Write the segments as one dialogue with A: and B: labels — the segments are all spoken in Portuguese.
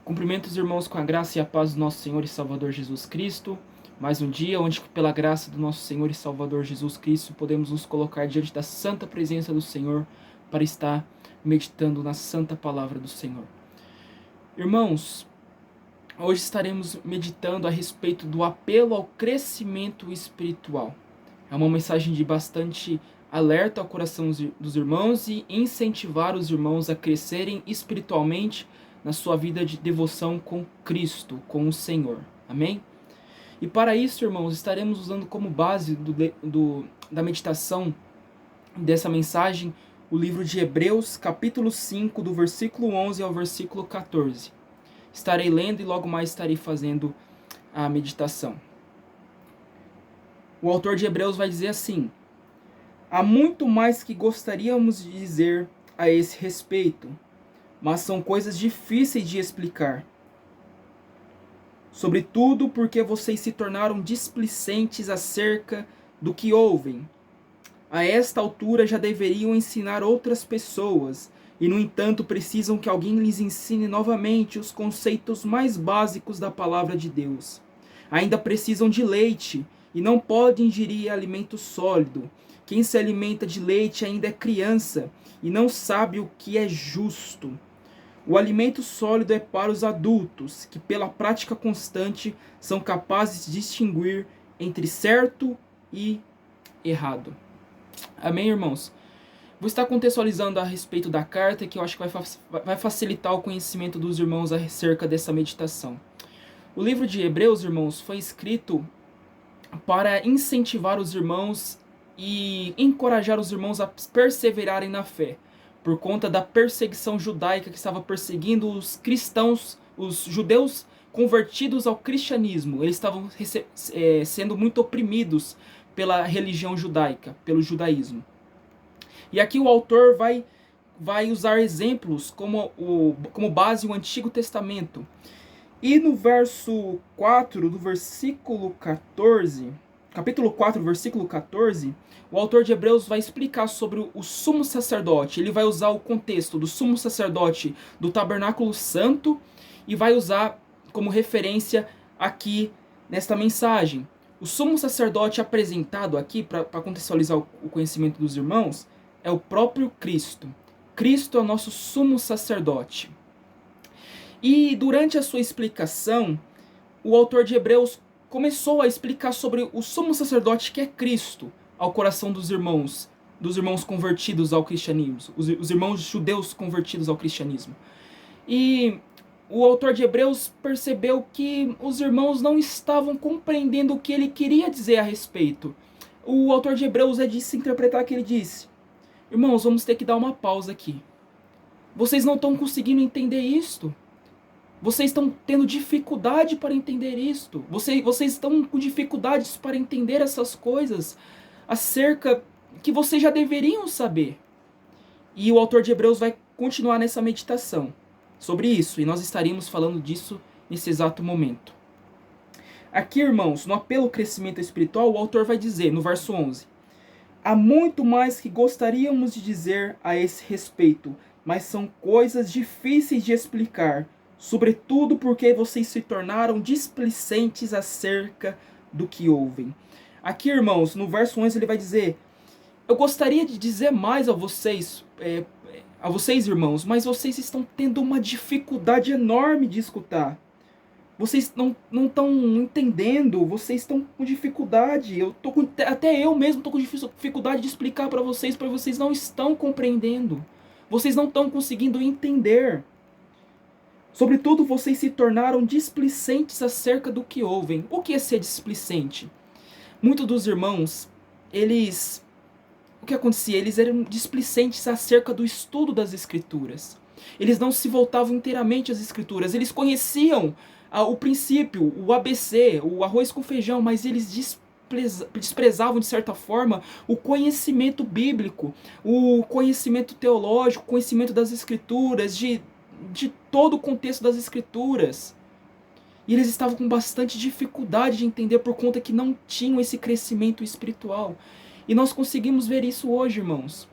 A: Cumprimento os irmãos com a graça e a paz do nosso Senhor e Salvador Jesus Cristo. Mais um dia onde, pela graça do nosso Senhor e Salvador Jesus Cristo, podemos nos colocar diante da santa presença do Senhor para estar meditando na santa palavra do Senhor. Irmãos, hoje estaremos meditando a respeito do apelo ao crescimento espiritual. É uma mensagem de bastante alerta ao coração dos irmãos e incentivar os irmãos a crescerem espiritualmente na sua vida de devoção com Cristo, com o Senhor. Amém? E para isso, irmãos, estaremos usando como base da meditação dessa mensagem o livro de Hebreus, capítulo 5, do versículo 11 ao versículo 14. Estarei lendo e logo mais estarei fazendo a meditação. O autor de Hebreus vai dizer assim: há muito mais que gostaríamos de dizer a esse respeito, mas são coisas difíceis de explicar. Sobretudo porque vocês se tornaram displicentes acerca do que ouvem. A esta altura já deveriam ensinar outras pessoas, e no entanto precisam que alguém lhes ensine novamente os conceitos mais básicos da palavra de Deus. Ainda precisam de leite, e não podem ingerir alimento sólido. Quem se alimenta de leite ainda é criança, e não sabe o que é justo. O alimento sólido é para os adultos, que pela prática constante são capazes de distinguir entre certo e errado. Amém, irmãos? Vou estar contextualizando a respeito da carta, que eu acho que vai facilitar o conhecimento dos irmãos acerca dessa meditação. O livro de Hebreus, irmãos, foi escrito para incentivar os irmãos e encorajar os irmãos a perseverarem na fé, por conta da perseguição judaica que estava perseguindo os cristãos, os judeus convertidos ao cristianismo. Eles estavam sendo muito oprimidos pela religião judaica, pelo judaísmo. E aqui o autor vai usar exemplos como base o Antigo Testamento. E no verso 4 do versículo 14, capítulo 4, versículo 14, o autor de Hebreus vai explicar sobre o sumo sacerdote. Ele vai usar o contexto do sumo sacerdote do tabernáculo santo e vai usar como referência aqui nesta mensagem. O sumo sacerdote apresentado aqui, para contextualizar o conhecimento dos irmãos, é o próprio Cristo. Cristo é o nosso sumo sacerdote. E durante a sua explicação, o autor de Hebreus começou a explicar sobre o sumo sacerdote que é Cristo ao coração dos irmãos convertidos ao cristianismo, os irmãos judeus convertidos ao cristianismo. E o autor de Hebreus percebeu que os irmãos não estavam compreendendo o que ele queria dizer a respeito. O autor de Hebreus é de se interpretar que ele disse: irmãos, vamos ter que dar uma pausa aqui. Vocês não estão conseguindo entender isto. Vocês estão tendo dificuldade para entender isto. Vocês estão com dificuldades para entender essas coisas acerca que vocês já deveriam saber. E o autor de Hebreus vai continuar nessa meditação sobre isso. E nós estaríamos falando disso nesse exato momento. Aqui, irmãos, no apelo ao crescimento espiritual, o autor vai dizer, no verso 11: há muito mais que gostaríamos de dizer a esse respeito, mas são coisas difíceis de explicar. Sobretudo porque vocês se tornaram displicentes acerca do que ouvem. Aqui, irmãos, no verso 11 ele vai dizer: eu gostaria de dizer mais a vocês, irmãos, mas vocês estão tendo uma dificuldade enorme de escutar. Vocês não estão entendendo, vocês estão com dificuldade. Até eu mesmo estou com dificuldade de explicar para vocês não estão compreendendo. Vocês não estão conseguindo entender. Sobretudo, vocês se tornaram displicentes acerca do que ouvem. O que é ser displicente? Muitos dos irmãos, o que acontecia? Eles eram displicentes acerca do estudo das Escrituras. Eles não se voltavam inteiramente às Escrituras. Eles conheciam o princípio, o ABC, o arroz com feijão, mas eles desprezavam, de certa forma, o conhecimento bíblico, o conhecimento teológico, o conhecimento das Escrituras, de todo o contexto das Escrituras. E eles estavam com bastante dificuldade de entender por conta que não tinham esse crescimento espiritual. E nós conseguimos ver isso hoje, irmãos.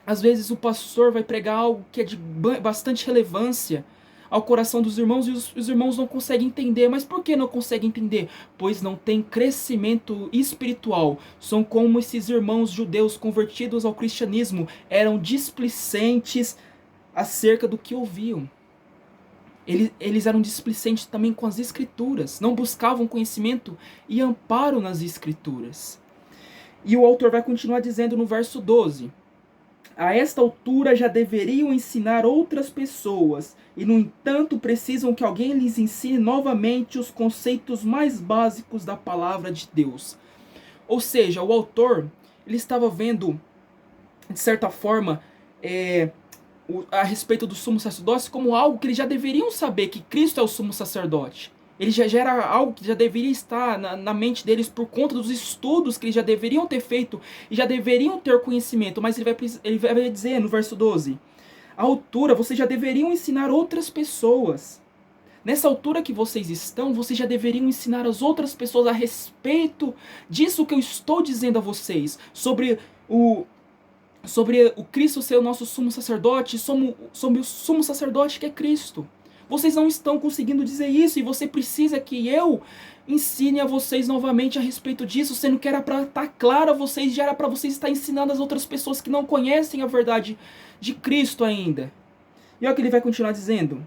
A: Às vezes o pastor vai pregar algo que é de bastante relevância, ao coração dos irmãos e os irmãos não conseguem entender. Mas por que não conseguem entender? Pois não tem crescimento espiritual. São como esses irmãos judeus convertidos ao cristianismo, eram displicentes acerca do que ouviam. Eles eram displicentes também com as escrituras, não buscavam conhecimento e amparo nas escrituras. E o autor vai continuar dizendo no verso 12: a esta altura já deveriam ensinar outras pessoas, e no entanto precisam que alguém lhes ensine novamente os conceitos mais básicos da palavra de Deus. Ou seja, o autor ele estava vendo, de certa forma, a respeito do sumo sacerdócio como algo que eles já deveriam saber, que Cristo é o sumo sacerdote. Ele já era algo que já deveria estar na mente deles por conta dos estudos que eles já deveriam ter feito e já deveriam ter conhecimento. Mas ele vai dizer no verso 12: à altura vocês já deveriam ensinar outras pessoas. Nessa altura que vocês estão, vocês já deveriam ensinar as outras pessoas a respeito disso que eu estou dizendo a vocês, sobre o Cristo ser o nosso sumo sacerdote, sobre o sumo sacerdote que é Cristo. Vocês não estão conseguindo dizer isso, e você precisa que eu ensine a vocês novamente a respeito disso, sendo que era para estar claro a vocês, já era para vocês estar ensinando as outras pessoas que não conhecem a verdade de Cristo ainda. E olha o que ele vai continuar dizendo: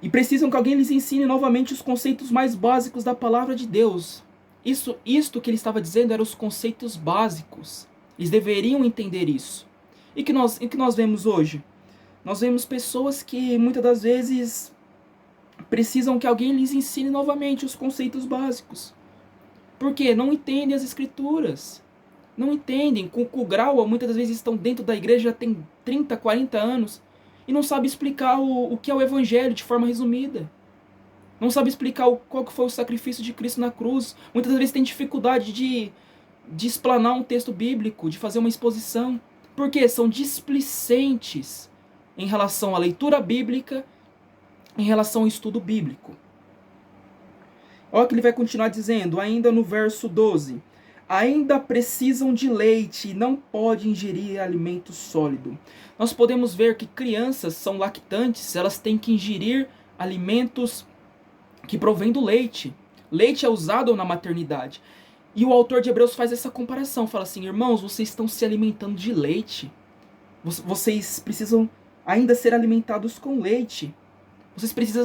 A: e precisam que alguém lhes ensine novamente os conceitos mais básicos da palavra de Deus. Isto que ele estava dizendo eram os conceitos básicos. Eles deveriam entender isso. E que nós vemos hoje? Nós vemos pessoas que muitas das vezes precisam que alguém lhes ensine novamente os conceitos básicos. Por quê? Não entendem as escrituras. Não entendem. Com o grau, muitas das vezes estão dentro da igreja já tem 30, 40 anos e não sabem explicar o que é o evangelho de forma resumida. Não sabe explicar qual que foi o sacrifício de Cristo na cruz. Muitas vezes tem dificuldade de explanar um texto bíblico, de fazer uma exposição. Porque são displicentes em relação à leitura bíblica, em relação ao estudo bíblico. Olha o que ele vai continuar dizendo, ainda no verso 12. Ainda precisam de leite e não podem ingerir alimento sólido. Nós podemos ver que crianças são lactantes, elas têm que ingerir alimentos que provém do leite. Leite é usado na maternidade. E o autor de Hebreus faz essa comparação. Fala assim: irmãos, vocês estão se alimentando de leite. Vocês precisam ainda ser alimentados com leite. Vocês precisam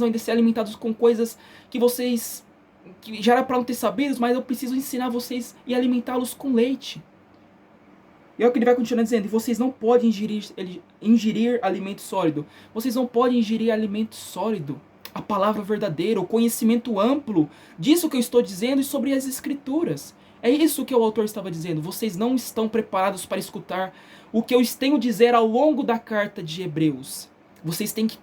A: ainda ser alimentados com coisas que já era para não ter sabido, mas eu preciso ensinar vocês e alimentá-los com leite. E é o que ele vai continuar dizendo: e vocês não podem ingerir alimento sólido. Vocês não podem ingerir alimento sólido. A palavra verdadeira, o conhecimento amplo disso que eu estou dizendo e sobre as escrituras. É isso que o autor estava dizendo. Vocês não estão preparados para escutar o que eu tenho a dizer ao longo da carta de Hebreus. Vocês têm que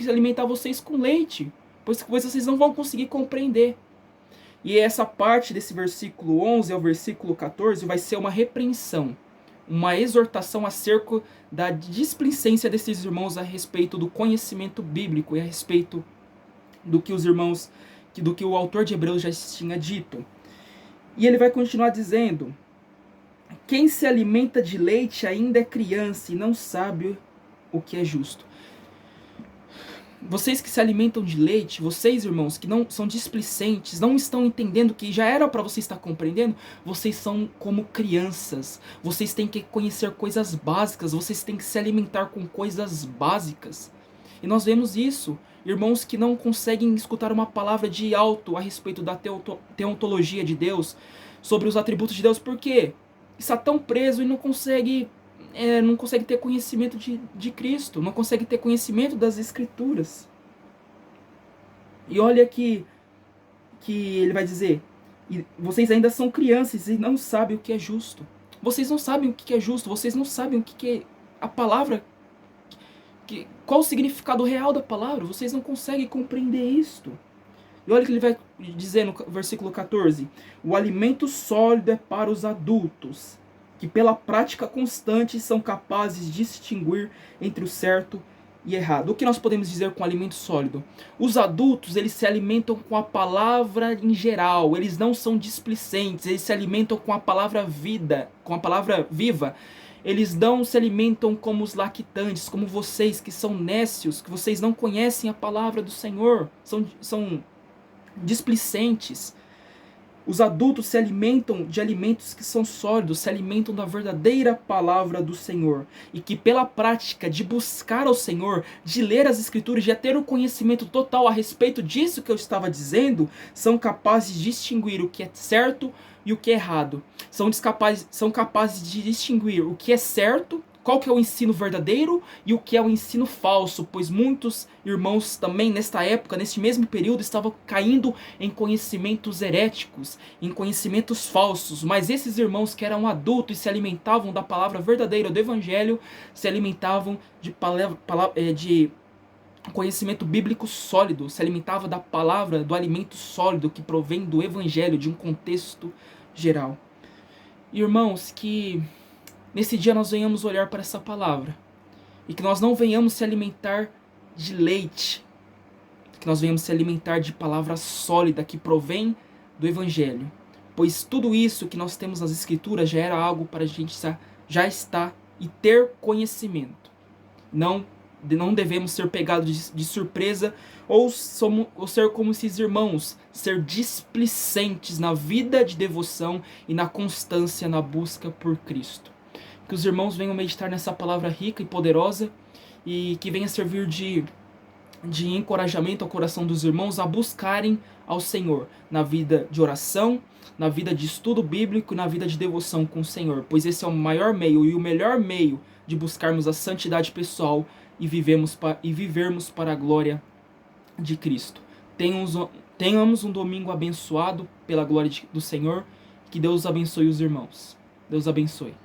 A: alimentar vocês com leite, pois vocês não vão conseguir compreender. E essa parte desse versículo 11 ao versículo 14 vai ser uma repreensão, uma exortação acerca da displicência desses irmãos a respeito do conhecimento bíblico e a respeito do que do que o autor de Hebreus já tinha dito. E ele vai continuar dizendo: quem se alimenta de leite ainda é criança e não sabe o que é justo. Vocês que se alimentam de leite, vocês, irmãos, que não são displicentes, não estão entendendo que já era para você estar compreendendo, vocês são como crianças. Vocês têm que conhecer coisas básicas, vocês têm que se alimentar com coisas básicas. E nós vemos isso, irmãos que não conseguem escutar uma palavra de alto a respeito da teontologia de Deus, sobre os atributos de Deus, por quê? Está tão preso e não consegue ter conhecimento de Cristo, não consegue ter conhecimento das Escrituras. E olha que ele vai dizer: e vocês ainda são crianças e não sabem o que é justo. Vocês não sabem o que é justo, vocês não sabem o que é a palavra, qual o significado real da palavra, vocês não conseguem compreender isto. E olha o que ele vai dizer no versículo 14: o alimento sólido é para os adultos, que pela prática constante são capazes de distinguir entre o certo e errado. O que nós podemos dizer com alimento sólido? Os adultos, eles se alimentam com a palavra em geral, eles não são displicentes, eles se alimentam com a palavra viva. Eles não se alimentam como os lactantes, como vocês que são nécios, que vocês não conhecem a palavra do Senhor, são displicentes. Os adultos se alimentam de alimentos que são sólidos, se alimentam da verdadeira palavra do Senhor. E que pela prática de buscar ao Senhor, de ler as Escrituras, de ter o conhecimento total a respeito disso que eu estava dizendo, são capazes de distinguir o que é certo e o que é errado. São capazes de distinguir o que é certo, qual que é o ensino verdadeiro e o que é o ensino falso, pois muitos irmãos também nesta época, neste mesmo período, estavam caindo em conhecimentos heréticos, em conhecimentos falsos, mas esses irmãos que eram adultos e se alimentavam da palavra verdadeira do Evangelho, se alimentavam de conhecimento bíblico sólido, se alimentava da palavra, do alimento sólido que provém do Evangelho, de um contexto geral. Irmãos, que nesse dia nós venhamos olhar para essa palavra e que nós não venhamos se alimentar de leite, que nós venhamos se alimentar de palavra sólida que provém do Evangelho, pois tudo isso que nós temos nas Escrituras já era algo para a gente já estar e ter conhecimento. Não devemos ser pegados de surpresa ou ser como esses irmãos, ser displicentes na vida de devoção e na constância na busca por Cristo. Que os irmãos venham meditar nessa palavra rica e poderosa e que venha servir de encorajamento ao coração dos irmãos a buscarem ao Senhor na vida de oração, na vida de estudo bíblico e na vida de devoção com o Senhor, pois esse é o maior meio e o melhor meio de buscarmos a santidade pessoal e vivermos para a glória de Cristo. Tenhamos um domingo abençoado pela glória do Senhor. Que Deus abençoe os irmãos. Deus abençoe.